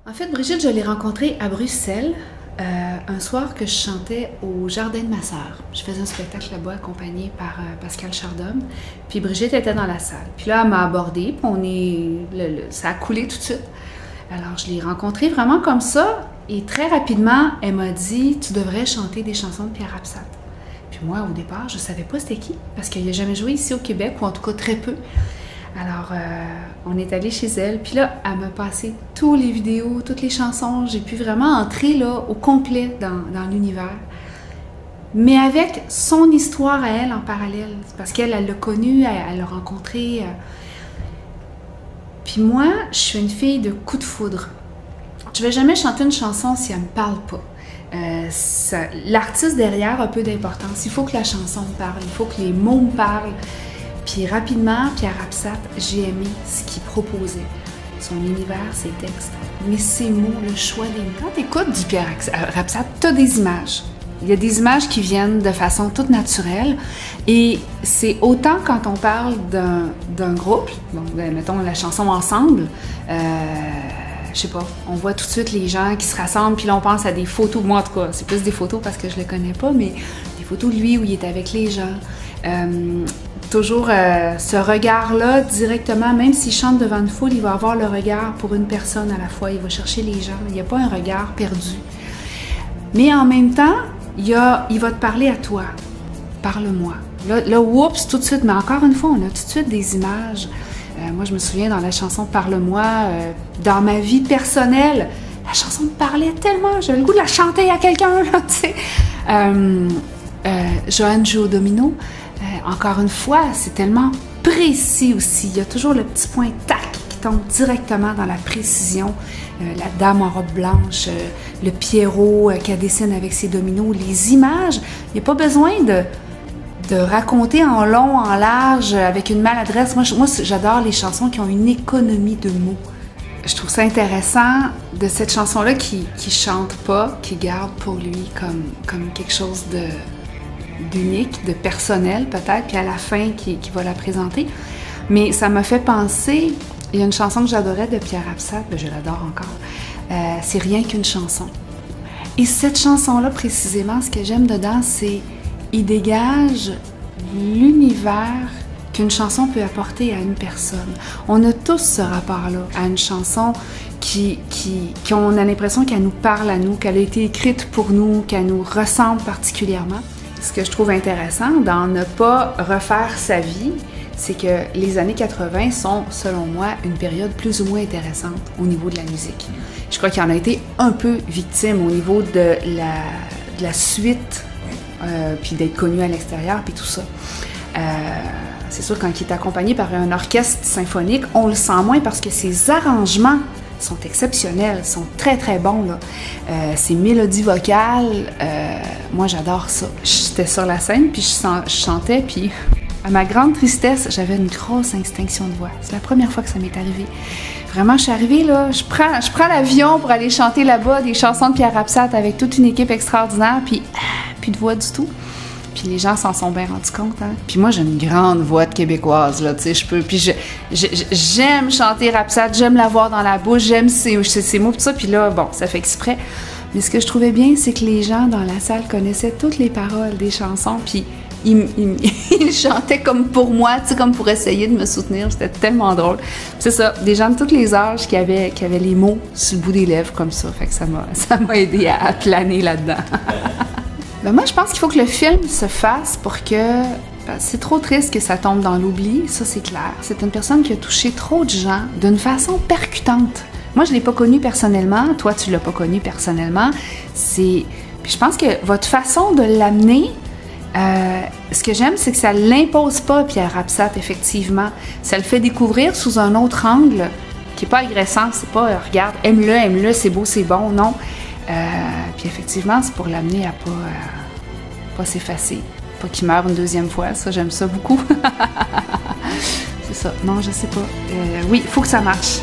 En fait, Brigitte, je l'ai rencontrée à Bruxelles un soir que je chantais au jardin de ma sœur. Je faisais un spectacle là-bas accompagné par Pascal Chardhomme. Puis Brigitte était dans la salle. Puis là, elle m'a abordée, puis ça a coulé tout de suite. Alors, je l'ai rencontrée vraiment comme ça. Et très rapidement, elle m'a dit « Tu devrais chanter des chansons de Pierre Rapsat ». Puis moi, au départ, je ne savais pas c'était qui, parce qu'il n'a jamais joué ici au Québec, ou en tout cas très peu. Alors, on est allé chez elle, puis là, elle m'a passé toutes les vidéos, toutes les chansons. J'ai pu vraiment entrer là, au complet dans l'univers. Mais avec son histoire à elle en parallèle, parce qu'elle l'a connue, elle l'a rencontré. Puis moi, je suis une fille de coup de foudre. Je ne vais jamais chanter une chanson si elle ne me parle pas. L'artiste derrière a peu d'importance. Il faut que la chanson me parle, il faut que les mots me parlent. Puis rapidement, Pierre Rapsat, j'ai aimé ce qu'il proposait. Son univers, ses textes, mais ses mots, le choix des mots. Quand tu écoutes du Pierre Rapsat, tu as des images. Il y a des images qui viennent de façon toute naturelle. Et c'est autant quand on parle d'un groupe, bon, ben, mettons la chanson Ensemble, je sais pas, on voit tout de suite les gens qui se rassemblent, puis là on pense à des photos. Moi en tout cas, c'est plus des photos parce que je le connais pas, mais des photos de lui où il est avec les gens. Toujours ce regard-là, directement, même s'il chante devant une foule, il va avoir le regard pour une personne à la fois. Il va chercher les gens. Il n'y a pas un regard perdu. Mais en même temps, il va te parler à toi. Parle-moi. Là, oups, tout de suite. Mais encore une fois, on a tout de suite des images. Moi, je me souviens dans la chanson Parle-moi, dans ma vie personnelle, la chanson me parlait tellement. J'avais le goût de la chanter à quelqu'un, là, tu sais. Joanne joue au domino. Encore une fois, c'est tellement précis aussi. Il y a toujours le petit point tac qui tombe directement dans la précision. La dame en robe blanche, le Pierrot qui dessine avec ses dominos, les images. Il n'y a pas besoin de raconter en long, en large, avec une maladresse. Moi j'adore les chansons qui ont une économie de mots. Je trouve ça intéressant de cette chanson-là qui chante pas, qui garde pour lui comme quelque chose d'unique, de personnel peut-être, puis à la fin qui va la présenter. Mais ça m'a fait penser, il y a une chanson que j'adorais de Pierre Rapsat, je l'adore encore, c'est Rien qu'une chanson. Et cette chanson-là précisément, ce que j'aime dedans, c'est il dégage l'univers qu'une chanson peut apporter à une personne. On a tous ce rapport-là à une chanson qu'on a l'impression qu'elle nous parle à nous, qu'elle a été écrite pour nous, qu'elle nous ressemble particulièrement. Ce que je trouve intéressant dans ne pas refaire sa vie, c'est que les années 80 sont, selon moi, une période plus ou moins intéressante au niveau de la musique. Je crois qu'il en a été un peu victime au niveau de la suite, puis d'être connu à l'extérieur, puis tout ça. C'est sûr, quand il est accompagné par un orchestre symphonique, on le sent moins parce que ses arrangements sont exceptionnels, sont très très bons là. Ces mélodies vocales, moi j'adore ça. J'étais sur la scène puis je chantais puis à ma grande tristesse, j'avais une grosse extinction de voix. C'est la première fois que ça m'est arrivé. Vraiment, je suis arrivée là, je prends l'avion pour aller chanter là-bas des chansons de Pierre Rapsat avec toute une équipe extraordinaire puis plus de voix du tout. Puis les gens s'en sont bien rendus compte, hein. Puis moi, j'ai une grande voix de québécoise, là, tu sais, je peux... Puis j'aime chanter Rapsat, j'aime l'avoir dans la bouche, j'aime ses mots, tout ça, puis là, bon, ça fait exprès. Mais ce que je trouvais bien, c'est que les gens dans la salle connaissaient toutes les paroles des chansons, puis ils chantaient comme pour moi, tu sais, comme pour essayer de me soutenir, c'était tellement drôle. C'est ça, des gens de tous les âges qui avaient les mots sur le bout des lèvres, comme ça, fait que ça m'a aidé à planer là-dedans. Ben moi, je pense qu'il faut que le film se fasse pour que... c'est trop triste que ça tombe dans l'oubli, ça c'est clair. C'est une personne qui a touché trop de gens d'une façon percutante. Moi, je ne l'ai pas connu personnellement, toi, tu ne l'as pas connu personnellement. Puis je pense que votre façon de l'amener, ce que j'aime, c'est que ça ne l'impose pas, Pierre Rapsat, effectivement. Ça le fait découvrir sous un autre angle qui n'est pas agressant. C'est pas, regarde, aime-le, c'est beau, c'est bon, non. Puis effectivement, c'est pour l'amener à pas s'effacer, pas qu'il meure une deuxième fois. Ça, j'aime ça beaucoup. C'est ça. Non, je sais pas. Oui, il faut que ça marche.